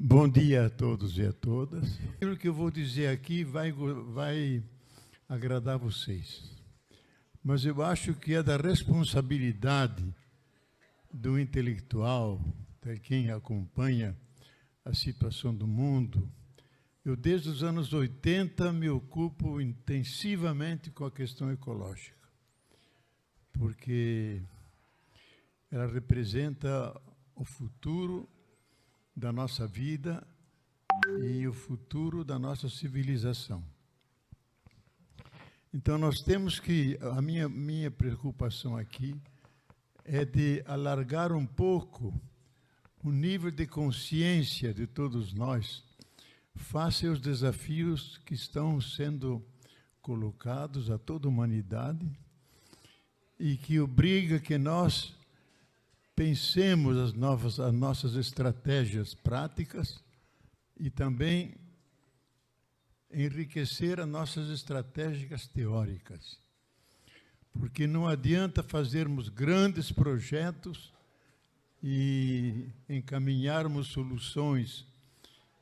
Bom dia a todos e a todas. Aquilo que eu vou dizer aqui vai agradar vocês. Mas eu acho que é da responsabilidade do intelectual, de quem acompanha a situação do mundo. Eu, desde os anos 80, me ocupo intensivamente com a questão ecológica, porque ela representa o futuro da nossa vida e o futuro da nossa civilização. Então, nós temos que, a minha preocupação aqui é de alargar um pouco o nível de consciência de todos nós face aos desafios que estão sendo colocados a toda a humanidade e que obriga que nós pensemos as nossas estratégias práticas e também enriquecer as nossas estratégias teóricas. Porque não adianta fazermos grandes projetos e encaminharmos soluções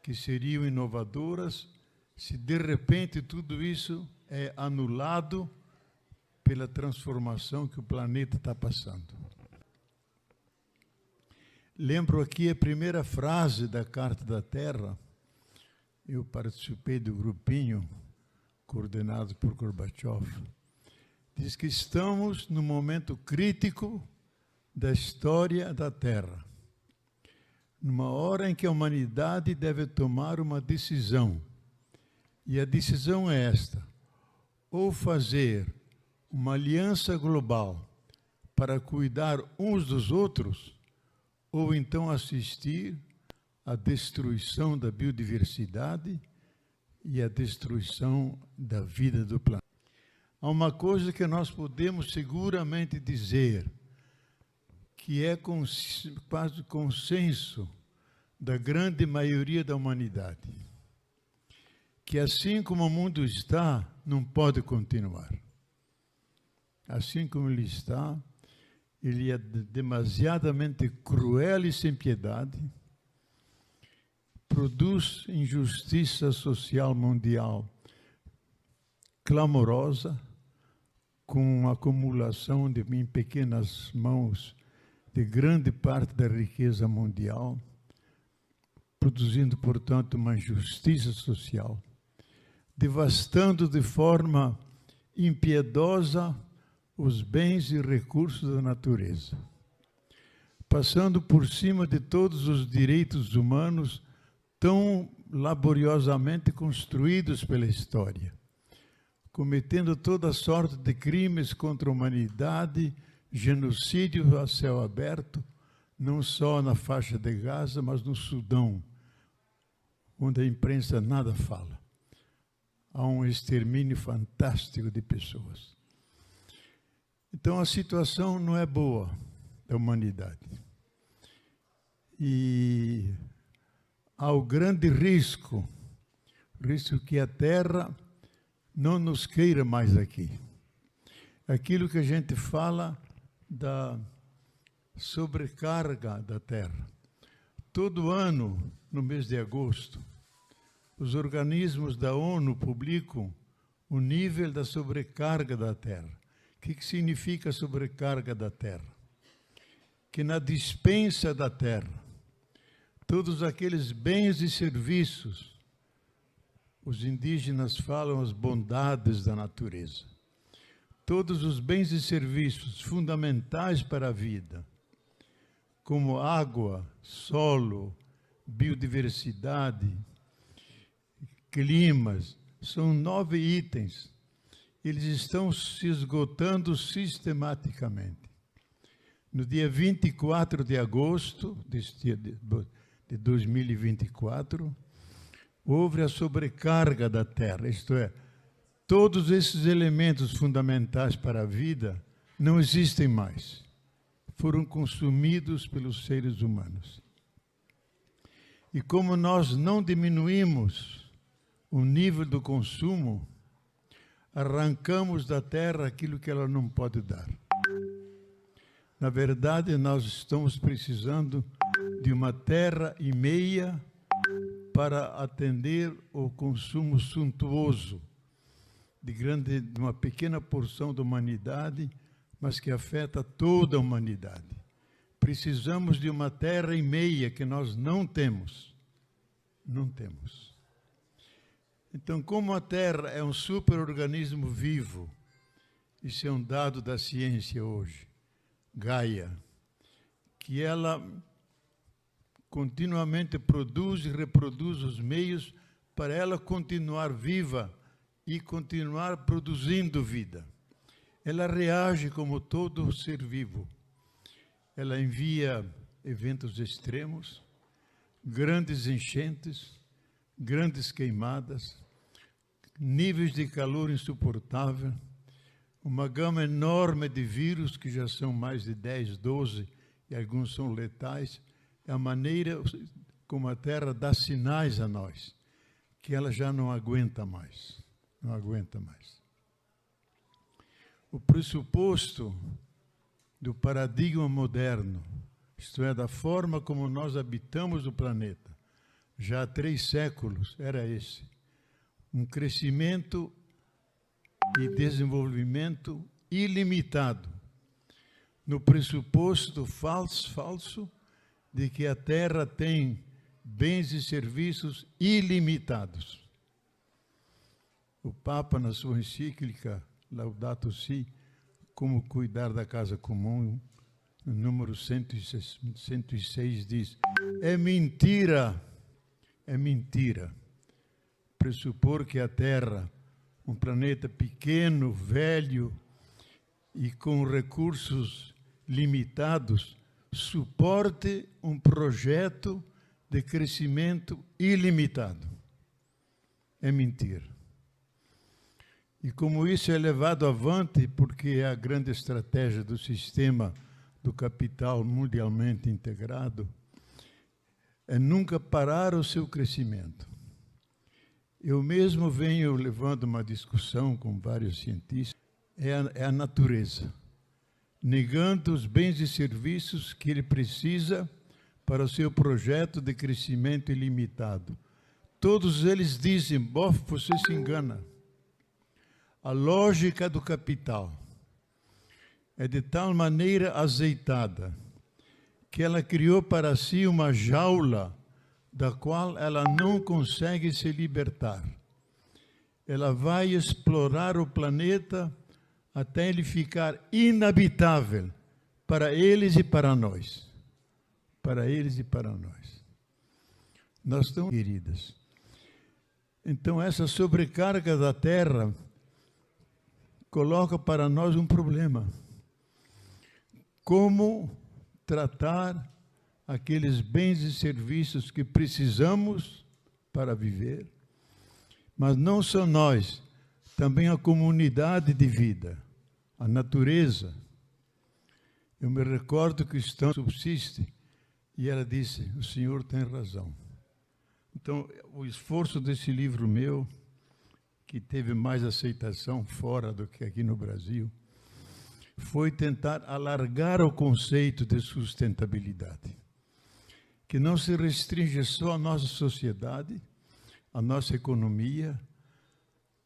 que seriam inovadoras se de repente tudo isso é anulado pela transformação que o planeta está passando. Lembro aqui a primeira frase da Carta da Terra. Eu participei do grupinho coordenado por Gorbachev. Diz que estamos no momento crítico da história da Terra, numa hora em que a humanidade deve tomar uma decisão. E a decisão é esta: ou fazer uma aliança global para cuidar uns dos outros, ou então assistir à destruição da biodiversidade e à destruição da vida do planeta. Há uma coisa que nós podemos seguramente dizer, que é quase consenso da grande maioria da humanidade, que assim como o mundo está, não pode continuar. Assim como ele está, ele é demasiadamente cruel e sem piedade, produz injustiça social mundial clamorosa, com acumulação em pequenas mãos de grande parte da riqueza mundial, produzindo, portanto, uma injustiça social, devastando de forma impiedosa os bens e recursos da natureza, passando por cima de todos os direitos humanos tão laboriosamente construídos pela história, cometendo toda sorte de crimes contra a humanidade, genocídio a céu aberto, não só na faixa de Gaza, mas no Sudão, onde a imprensa nada fala. Há um extermínio fantástico de pessoas. Então, a situação não é boa da humanidade. E há o grande risco que a Terra não nos queira mais aqui. Aquilo que a gente fala da sobrecarga da Terra. Todo ano, no mês de agosto, os organismos da ONU publicam o nível da sobrecarga da Terra. O que significa sobrecarga da Terra? Que na dispensa da Terra, todos aqueles bens e serviços, os indígenas falam as bondades da natureza, todos os bens e serviços fundamentais para a vida, como água, solo, biodiversidade, climas, são 9 itens. Eles estão se esgotando sistematicamente. No dia 24 de agosto de 2024, houve a sobrecarga da Terra, isto é, todos esses elementos fundamentais para a vida não existem mais. Foram consumidos pelos seres humanos. E como nós não diminuímos o nível do consumo, arrancamos da Terra aquilo que ela não pode dar. Na verdade, nós estamos precisando de uma terra e meia para atender o consumo suntuoso de uma pequena porção da humanidade, mas que afeta toda a humanidade. Precisamos de uma terra e meia que nós não temos. Não temos. Então, como a Terra é um superorganismo vivo, isso é um dado da ciência hoje, Gaia, que ela continuamente produz e reproduz os meios para ela continuar viva e continuar produzindo vida. Ela reage como todo ser vivo. Ela envia eventos extremos, grandes enchentes, grandes queimadas, níveis de calor insuportável, uma gama enorme de vírus, que já são mais de 10, 12, e alguns são letais. É a maneira como a Terra dá sinais a nós, que ela já não aguenta mais. Não aguenta mais. O pressuposto do paradigma moderno, isto é, da forma como nós habitamos o planeta, já há 3 séculos, era esse. Um crescimento e desenvolvimento ilimitado, no pressuposto falso de que a Terra tem bens e serviços ilimitados. O Papa, na sua encíclica Laudato Si, Como Cuidar da Casa Comum, no número 106, diz: é mentira pressupor que a Terra, um planeta pequeno, velho e com recursos limitados, suporte um projeto de crescimento ilimitado. É mentira. E como isso é levado avante, porque é a grande estratégia do sistema do capital mundialmente integrado, é nunca parar o seu crescimento. Eu mesmo venho levando uma discussão com vários cientistas, é a natureza, negando os bens e serviços que ele precisa para o seu projeto de crescimento ilimitado. Todos eles dizem: bof, você se engana. A lógica do capital é de tal maneira azeitada que ela criou para si uma jaula da qual ela não consegue se libertar. Ela vai explorar o planeta até ele ficar inabitável para eles e para nós. Para eles e para nós. Nós estamos queridas. Então, essa sobrecarga da Terra coloca para nós um problema. Como tratar aqueles bens e serviços que precisamos para viver, mas não só nós, também a comunidade de vida, a natureza. Eu me recordo que Estão subsiste e ela disse: o senhor tem razão. Então, o esforço desse livro meu, que teve mais aceitação fora do que aqui no Brasil, foi tentar alargar o conceito de sustentabilidade, que não se restringe só à nossa sociedade, à nossa economia,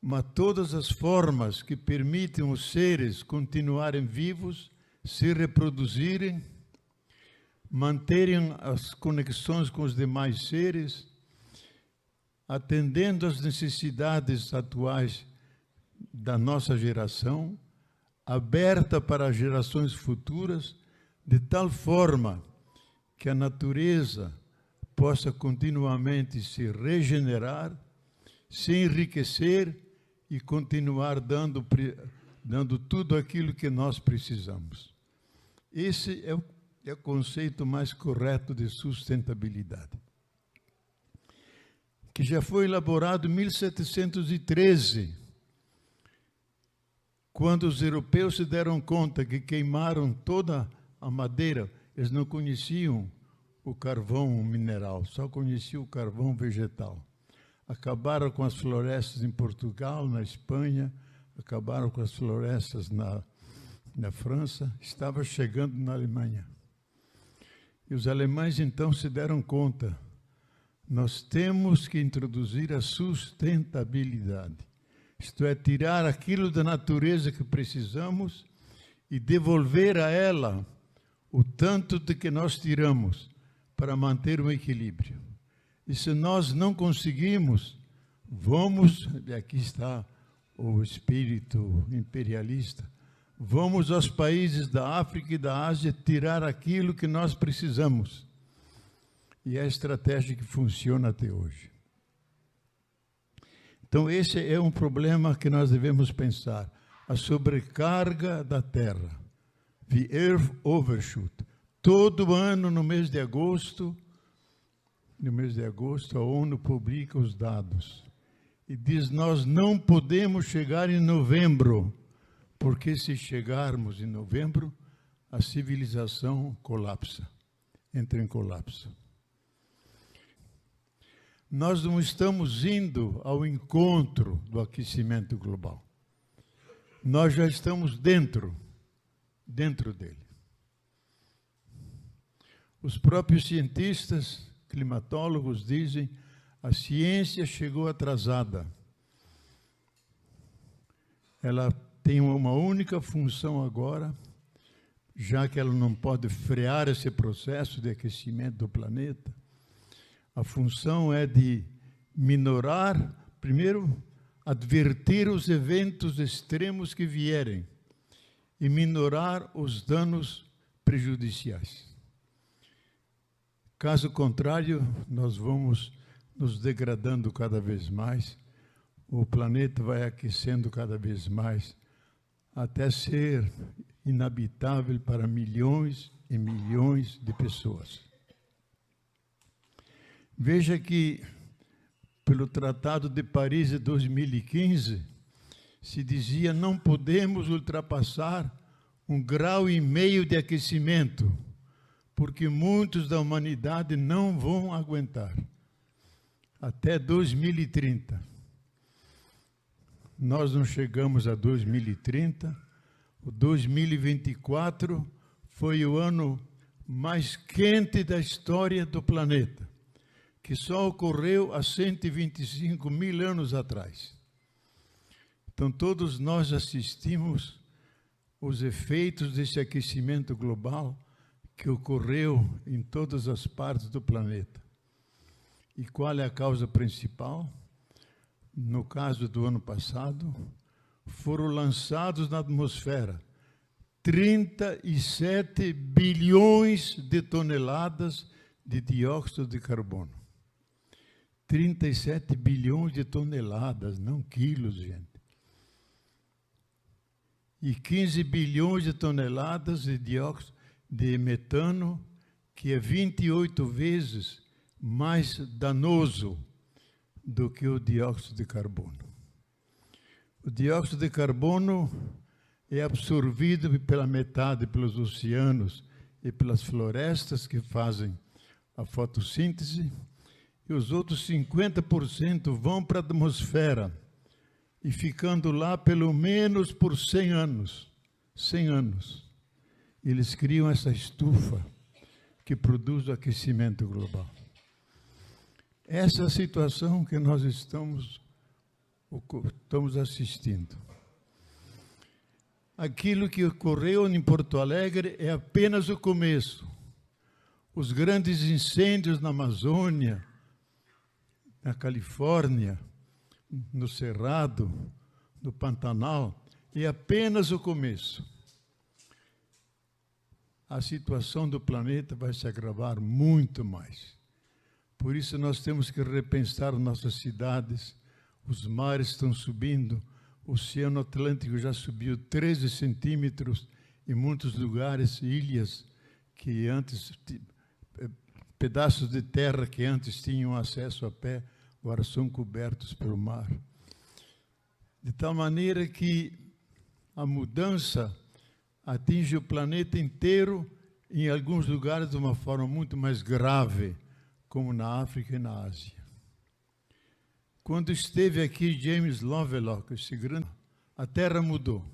mas todas as formas que permitem os seres continuarem vivos, se reproduzirem, manterem as conexões com os demais seres, atendendo às necessidades atuais da nossa geração, aberta para as gerações futuras, de tal forma que a natureza possa continuamente se regenerar, se enriquecer e continuar dando tudo aquilo que nós precisamos. Esse é o conceito mais correto de sustentabilidade, que já foi elaborado em 1713, quando os europeus se deram conta que queimaram toda a madeira. Eles não conheciam o carvão mineral, só conheciam o carvão vegetal. Acabaram com as florestas em Portugal, na Espanha, acabaram com as florestas na França, estava chegando na Alemanha. E os alemães, então, se deram conta nós temos que introduzir a sustentabilidade. Isto é, tirar aquilo da natureza que precisamos e devolver a ela o tanto de que nós tiramos para manter o equilíbrio. E se nós não conseguimos, vamos, e aqui está o espírito imperialista, vamos aos países da África e da Ásia tirar aquilo que nós precisamos. E é a estratégia que funciona até hoje. Então, esse é um problema que nós devemos pensar. A sobrecarga da Terra. The Earth Overshoot. Todo ano, no mês de agosto, a ONU publica os dados. E diz, nós não podemos chegar em novembro, porque se chegarmos em novembro, a civilização colapsa, entra em colapso. Nós não estamos indo ao encontro do aquecimento global. Nós já estamos dentro dele. Os próprios cientistas, climatólogos dizem, a ciência chegou atrasada. Ela tem uma única função agora, já que ela não pode frear esse processo de aquecimento do planeta. A função é de minorar, primeiro, advertir os eventos extremos que vierem e minorar os danos prejudiciais. Caso contrário, nós vamos nos degradando cada vez mais, o planeta vai aquecendo cada vez mais, até ser inabitável para milhões e milhões de pessoas. Veja que, pelo Tratado de Paris de 2015, se dizia não podemos ultrapassar 1,5 grau de aquecimento, porque muitos da humanidade não vão aguentar. Até 2030. Nós não chegamos a 2030. O 2024 foi o ano mais quente da história do planeta, que só ocorreu há 125 mil anos atrás. Então, todos nós assistimos os efeitos desse aquecimento global que ocorreu em todas as partes do planeta. E qual é a causa principal? No caso do ano passado, foram lançados na atmosfera 37 bilhões de toneladas de dióxido de carbono. 37 bilhões de toneladas, não quilos, gente. E 15 bilhões de toneladas de dióxido de metano, que é 28 vezes mais danoso do que o dióxido de carbono. O dióxido de carbono é absorvido pela metade pelos oceanos e pelas florestas que fazem a fotossíntese, e os outros 50% vão para a atmosfera, e ficando lá pelo menos por 100 anos. 100 anos. Eles criam essa estufa que produz o aquecimento global. Essa é a situação que nós estamos assistindo. Aquilo que ocorreu em Porto Alegre é apenas o começo. Os grandes incêndios na Amazônia, na Califórnia, no Cerrado, no Pantanal, é apenas o começo. A situação do planeta vai se agravar muito mais. Por isso nós temos que repensar nossas cidades, os mares estão subindo, o Oceano Atlântico já subiu 13 centímetros, em muitos lugares, ilhas que antes, pedaços de terra que antes tinham acesso a pé, agora são cobertos pelo mar. De tal maneira que a mudança atinge o planeta inteiro, em alguns lugares de uma forma muito mais grave, como na África e na Ásia. Quando esteve aqui James Lovelock, a Terra mudou.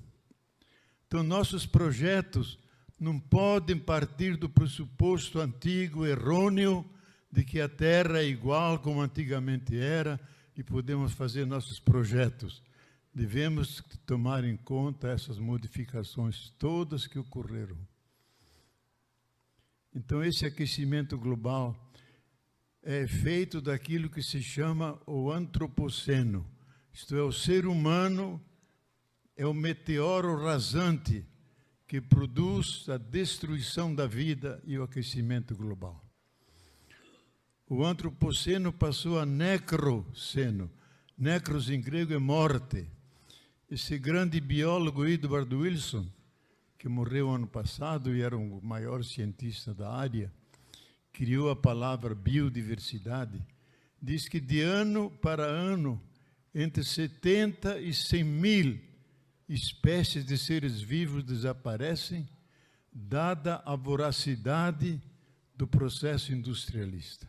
Então, nossos projetos não podem partir do pressuposto antigo, errôneo, de que a Terra é igual como antigamente era e podemos fazer nossos projetos. Devemos tomar em conta essas modificações todas que ocorreram. Então, esse aquecimento global é efeito daquilo que se chama o antropoceno. Isto é, o ser humano é o meteoro rasante que produz a destruição da vida e o aquecimento global. O antropoceno passou a necroceno. Necros em grego é morte. Esse grande biólogo Edward Wilson, que morreu ano passado e era o maior cientista da área, criou a palavra biodiversidade, diz que de ano para ano, entre 70 e 100 mil espécies de seres vivos desaparecem, dada a voracidade do processo industrialista.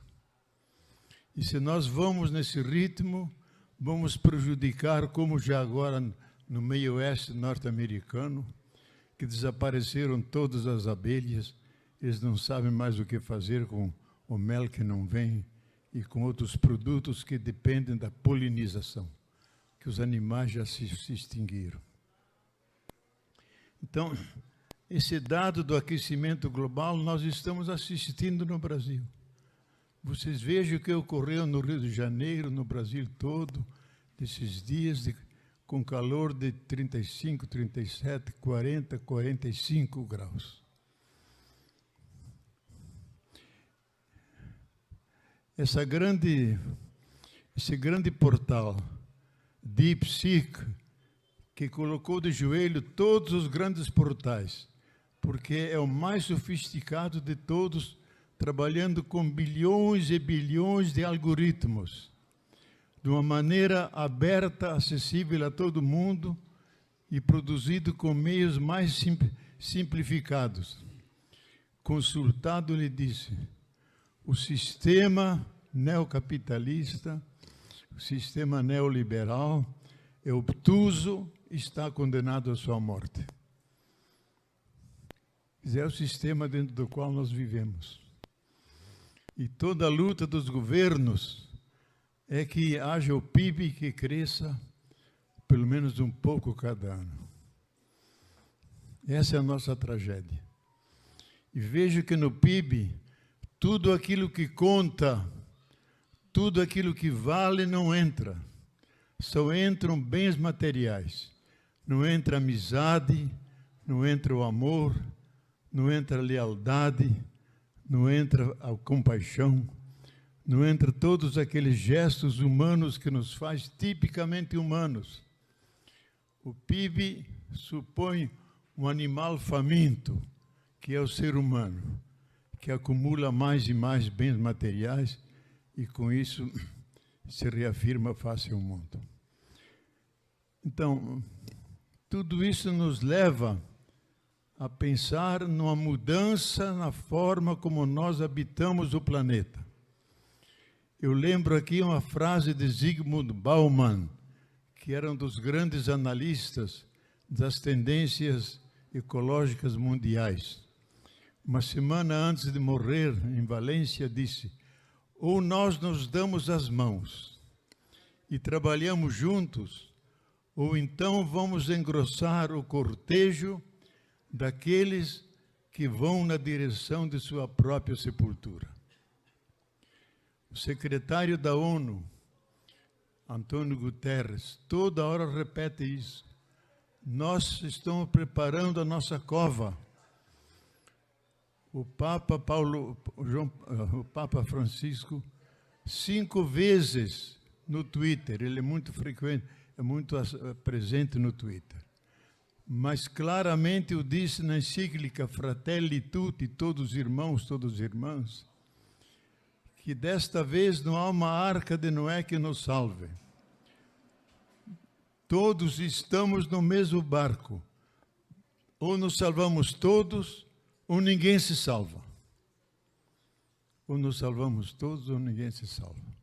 E se nós vamos nesse ritmo, vamos prejudicar, como já agora no meio oeste norte-americano, que desapareceram todas as abelhas, eles não sabem mais o que fazer com o mel que não vem e com outros produtos que dependem da polinização, que os animais já se extinguiram. Então, esse dado do aquecimento global nós estamos assistindo no Brasil. Vocês vejam o que ocorreu no Rio de Janeiro, no Brasil todo, desses dias com calor de 35, 37, 40, 45 graus. Esse grande portal, DeepSeek, que colocou de joelho todos os grandes portais, porque é o mais sofisticado de todos, trabalhando com bilhões e bilhões de algoritmos, de uma maneira aberta, acessível a todo mundo e produzido com meios mais simplificados. Consultado, ele disse: o sistema neocapitalista, o sistema neoliberal é obtuso e está condenado à sua morte. Esse é o sistema dentro do qual nós vivemos. E toda a luta dos governos é que haja o PIB que cresça pelo menos um pouco cada ano. Essa é a nossa tragédia. E vejo que no PIB, tudo aquilo que conta, tudo aquilo que vale não entra. Só entram bens materiais. Não entra amizade, não entra o amor, não entra a lealdade, não entra a compaixão, não entra todos aqueles gestos humanos que nos faz tipicamente humanos. O PIB supõe um animal faminto, que é o ser humano, que acumula mais e mais bens materiais e com isso se reafirma face ao mundo. Então, tudo isso nos leva a pensar numa mudança na forma como nós habitamos o planeta. Eu lembro aqui uma frase de Zygmunt Bauman, que era um dos grandes analistas das tendências ecológicas mundiais. Uma semana antes de morrer, em Valência, disse: ou nós nos damos as mãos e trabalhamos juntos, ou então vamos engrossar o cortejo daqueles que vão na direção de sua própria sepultura. O secretário da ONU, Antônio Guterres, toda hora repete isso. Nós estamos preparando a nossa cova. O Papa Francisco, 5 vezes no Twitter, ele é muito frequente, é muito presente no Twitter. Mas claramente eu disse na encíclica Fratelli Tutti, todos irmãos, todas irmãs, que desta vez não há uma arca de Noé que nos salve. Todos estamos no mesmo barco. Ou nos salvamos todos, ou ninguém se salva. Ou nos salvamos todos, ou ninguém se salva.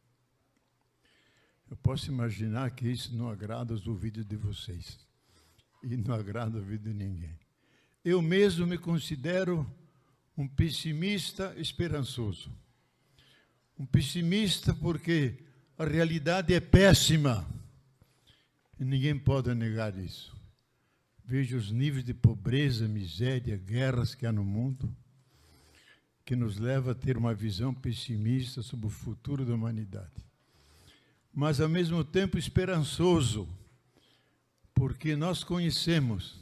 Eu posso imaginar que isso não agrada os ouvidos de vocês. E não agrada o ouvido de ninguém. Eu mesmo me considero um pessimista esperançoso. Um pessimista porque a realidade é péssima. E ninguém pode negar isso. Veja os níveis de pobreza, miséria, guerras que há no mundo, que nos leva a ter uma visão pessimista sobre o futuro da humanidade. Mas, ao mesmo tempo, esperançoso, porque nós conhecemos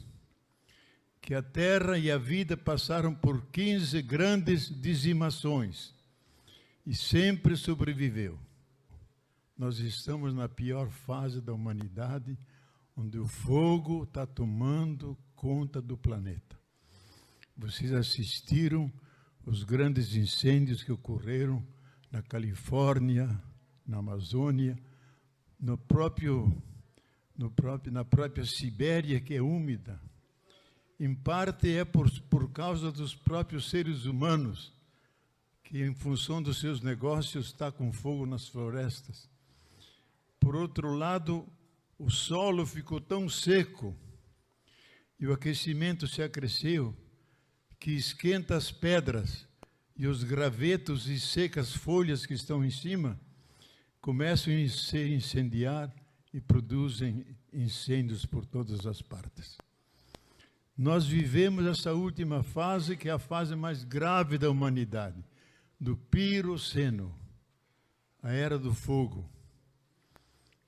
que a Terra e a vida passaram por 15 grandes dizimações e sempre sobreviveu. Nós estamos na pior fase da humanidade, onde o fogo está tomando conta do planeta. Vocês assistiram os grandes incêndios que ocorreram na Califórnia, na Amazônia, na própria Sibéria, que é úmida. Em parte é por causa dos próprios seres humanos, que em função dos seus negócios está com fogo nas florestas. Por outro lado, o solo ficou tão seco e o aquecimento se acresceu que esquenta as pedras e os gravetos e secas folhas que estão em cima começam a se incendiar e produzem incêndios por todas as partes. Nós vivemos essa última fase, que é a fase mais grave da humanidade, do Piroceno, a era do fogo.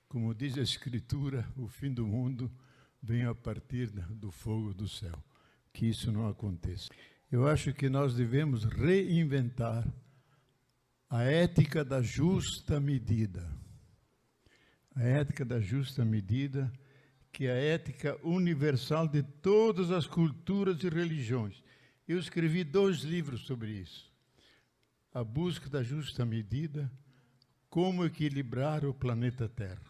Como diz a Escritura, o fim do mundo vem a partir do fogo do céu. Que isso não aconteça. Eu acho que nós devemos reinventar a ética da justa medida. A ética da justa medida, que é a ética universal de todas as culturas e religiões. Eu escrevi 2 livros sobre isso. A busca da justa medida, como equilibrar o planeta Terra.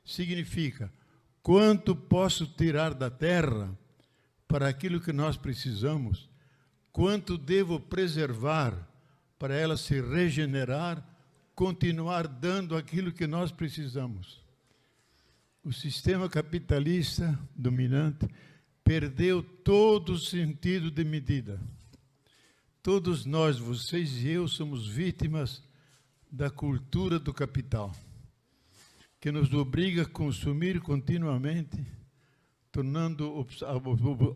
Significa, quanto posso tirar da Terra para aquilo que nós precisamos, quanto devo preservar para ela se regenerar, continuar dando aquilo que nós precisamos. O sistema capitalista dominante perdeu todo o sentido de medida. Todos nós, vocês e eu, somos vítimas da cultura do capital, que nos obriga a consumir continuamente, tornando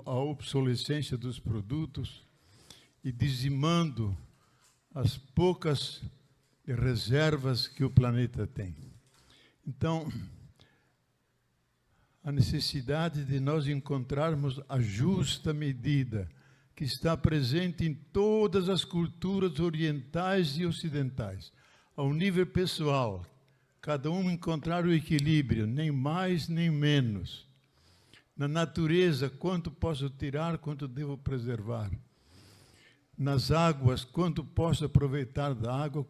a obsolescência dos produtos e dizimando as poucas reservas que o planeta tem. Então, a necessidade de nós encontrarmos a justa medida que está presente em todas as culturas orientais e ocidentais, ao nível pessoal, cada um encontrar o equilíbrio, nem mais nem menos. Na natureza, quanto posso tirar, quanto devo preservar. Nas águas, quanto posso aproveitar da água,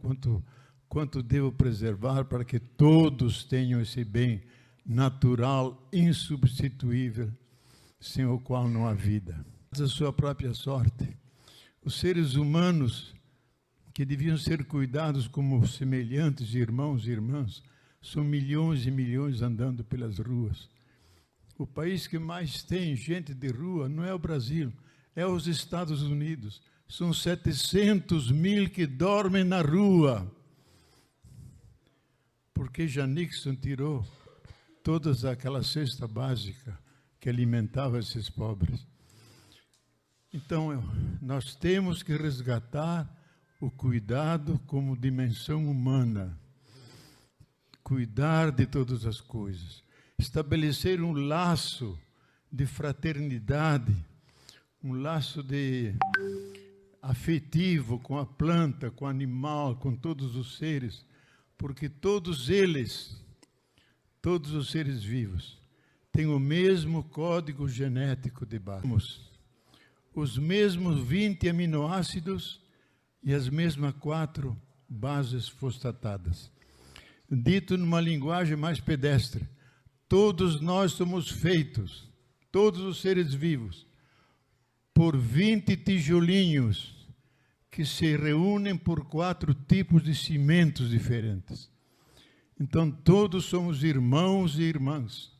quanto devo preservar para que todos tenham esse bem natural, insubstituível, sem o qual não há vida. A sua própria sorte. Os seres humanos, que deviam ser cuidados como semelhantes, irmãos e irmãs, são milhões e milhões andando pelas ruas. O país que mais tem gente de rua não é o Brasil, é os Estados Unidos. São 700 mil que dormem na rua. Porque já Nixon tirou toda aquela cesta básica que alimentava esses pobres. Então, nós temos que resgatar o cuidado como dimensão humana. Cuidar de todas as coisas. Estabelecer um laço de fraternidade, um laço afetivo com a planta, com o animal, com todos os seres, porque todos eles, todos os seres vivos, têm o mesmo código genético de base. Os mesmos 20 aminoácidos e as mesmas 4 bases fosfatadas. Dito numa linguagem mais pedestre, todos nós somos feitos, todos os seres vivos, por 20 tijolinhos que se reúnem por 4 tipos de cimentos diferentes. Então, todos somos irmãos e irmãs.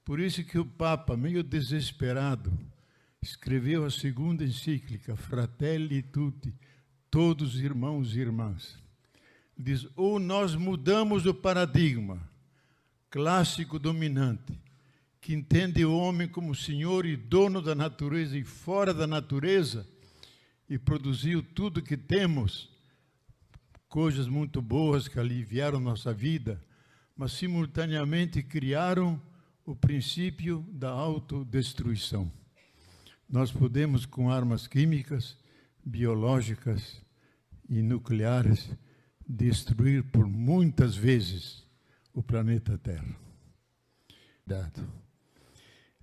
Por isso que o Papa, meio desesperado, escreveu a 2ª encíclica, Fratelli Tutti, todos irmãos e irmãs. Diz, ou nós mudamos o paradigma clássico dominante, que entende o homem como senhor e dono da natureza e fora da natureza, e produziu tudo que temos, coisas muito boas que aliviaram nossa vida, mas simultaneamente criaram o princípio da autodestruição. Nós podemos, com armas químicas, biológicas e nucleares, destruir por muitas vezes o planeta Terra.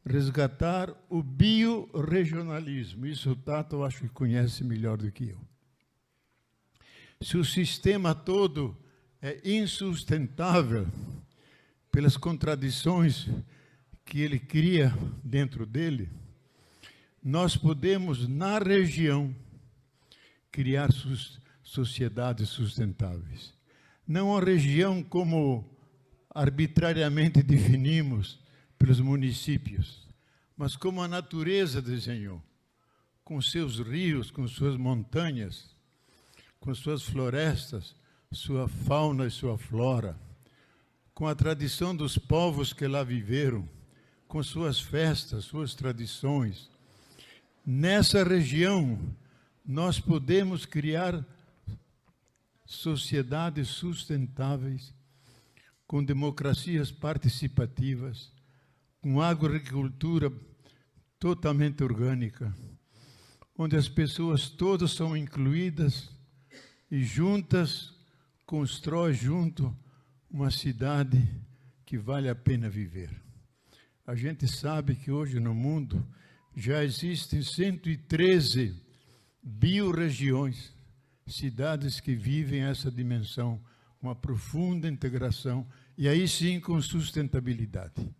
Resgatar o biorregionalismo. Isso o Tato, eu acho que conhece melhor do que eu. Se o sistema todo é insustentável pelas contradições que ele cria dentro dele, nós podemos, na região, criar sociedades sustentáveis. Não a região como arbitrariamente definimos pelos municípios, mas como a natureza desenhou, com seus rios, com suas montanhas, com suas florestas, sua fauna e sua flora, com a tradição dos povos que lá viveram, com suas festas, suas tradições. Nessa região, nós podemos criar sociedades sustentáveis, com democracias participativas, com agricultura totalmente orgânica, onde as pessoas todas são incluídas e juntas constroem junto uma cidade que vale a pena viver. A gente sabe que hoje no mundo já existem 113 biorregiões, cidades que vivem essa dimensão, uma profunda integração, e aí sim com sustentabilidade.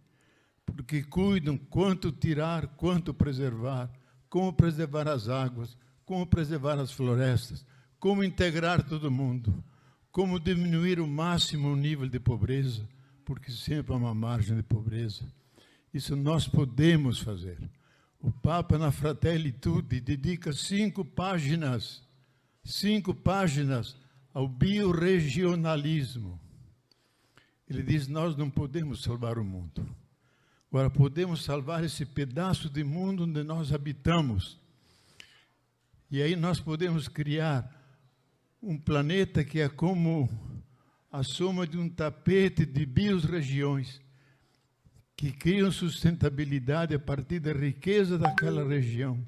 Porque cuidam quanto tirar, quanto preservar, como preservar as águas, como preservar as florestas, como integrar todo mundo, como diminuir ao máximo o nível de pobreza, porque sempre há uma margem de pobreza. Isso nós podemos fazer. O Papa, na Fratelli Tutti, dedica 5 páginas ao biorregionalismo. Ele diz, nós não podemos salvar o mundo. Agora, podemos salvar esse pedaço de mundo onde nós habitamos. E aí nós podemos criar um planeta que é como a soma de um tapete de biorregiões, que criam sustentabilidade a partir da riqueza daquela região.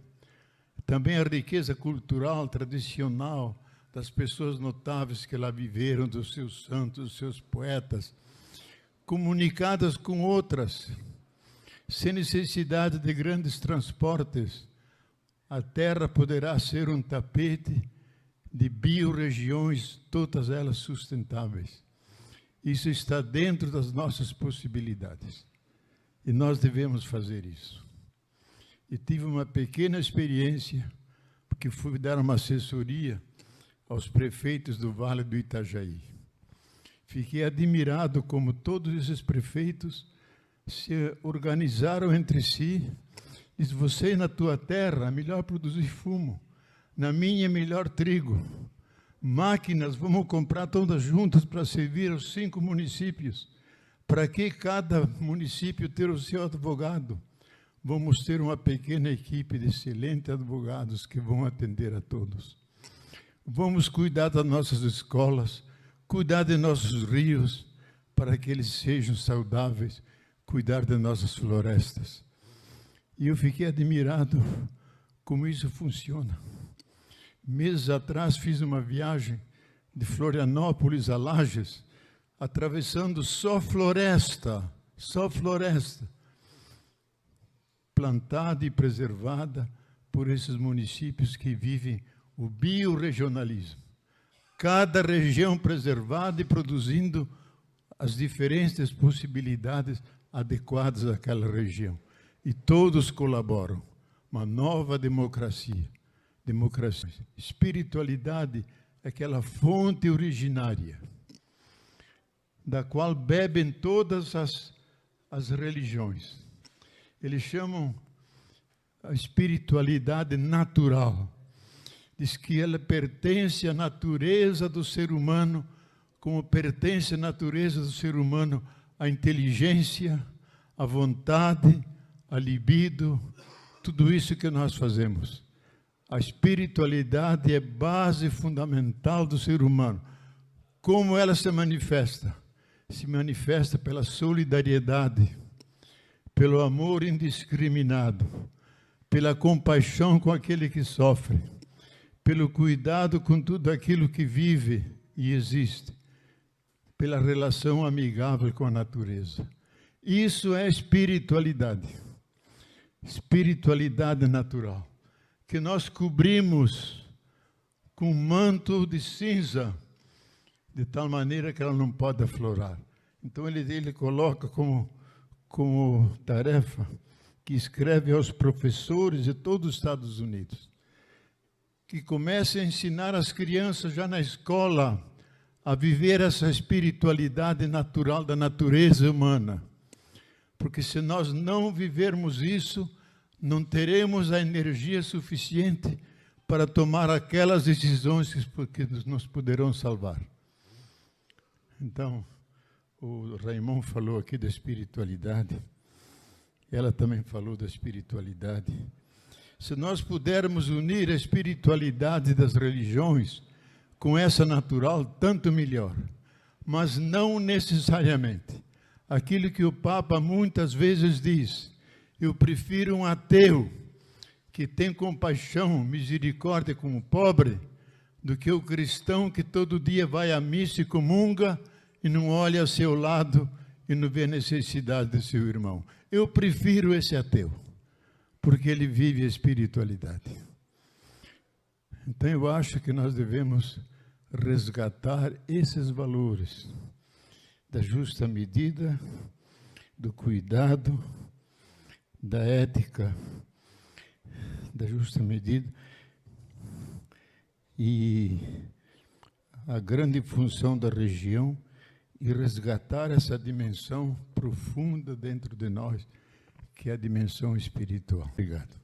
Também a riqueza cultural, tradicional, das pessoas notáveis que lá viveram, dos seus santos, dos seus poetas, comunicadas com outras, sem necessidade de grandes transportes. A Terra poderá ser um tapete de biorregiões, todas elas sustentáveis. Isso está dentro das nossas possibilidades. E nós devemos fazer isso. E tive uma pequena experiência, porque fui dar uma assessoria aos prefeitos do Vale do Itajaí. Fiquei admirado como todos esses prefeitos se organizaram entre si. Diz, você na tua terra é melhor produzir fumo, na minha é melhor trigo. Máquinas, vamos comprar todas juntas para servir aos 5 municípios. Para que cada município ter o seu advogado? Vamos ter uma pequena equipe de excelentes advogados que vão atender a todos. Vamos cuidar das nossas escolas, cuidar de nossos rios, para que eles sejam saudáveis, cuidar de nossas florestas. E eu fiquei admirado como isso funciona. Meses atrás fiz uma viagem de Florianópolis a Lages, atravessando só floresta, plantada e preservada por esses municípios que vivem o biorregionalismo. Cada região preservada e produzindo as diferentes possibilidades adequadas àquela região. E todos colaboram. Uma nova democracia. Espiritualidade é aquela fonte originária, da qual bebem todas as religiões. Eles chamam a espiritualidade natural. Diz que ela pertence à natureza do ser humano como pertence à natureza do ser humano a inteligência, a vontade, a libido, tudo isso que nós fazemos. A espiritualidade é base fundamental do ser humano. Como ela se manifesta? Se manifesta pela solidariedade, pelo amor indiscriminado, pela compaixão com aquele que sofre, pelo cuidado com tudo aquilo que vive e existe, pela relação amigável com a natureza. Isso é espiritualidade. Espiritualidade natural, que nós cobrimos com um manto de cinza, de tal maneira que ela não pode aflorar. Então ele coloca como tarefa que escreve aos professores de todos os Estados Unidos, que comece a ensinar as crianças já na escola a viver essa espiritualidade natural da natureza humana. Porque se nós não vivermos isso, não teremos a energia suficiente para tomar aquelas decisões que nos poderão salvar. Então, o Raimon falou aqui da espiritualidade, ela também falou da espiritualidade. Se nós pudermos unir a espiritualidade das religiões com essa natural, tanto melhor. Mas não necessariamente. Aquilo que o Papa muitas vezes diz, eu prefiro um ateu que tem compaixão, misericórdia com o pobre, do que o cristão que todo dia vai à missa e comunga e não olha ao seu lado e não vê a necessidade do seu irmão. Eu prefiro esse ateu, porque ele vive a espiritualidade. Então eu acho que nós devemos resgatar esses valores da justa medida, do cuidado, da ética, da justa medida e a grande função da religião e resgatar essa dimensão profunda dentro de nós, que é a dimensão espiritual. Obrigado.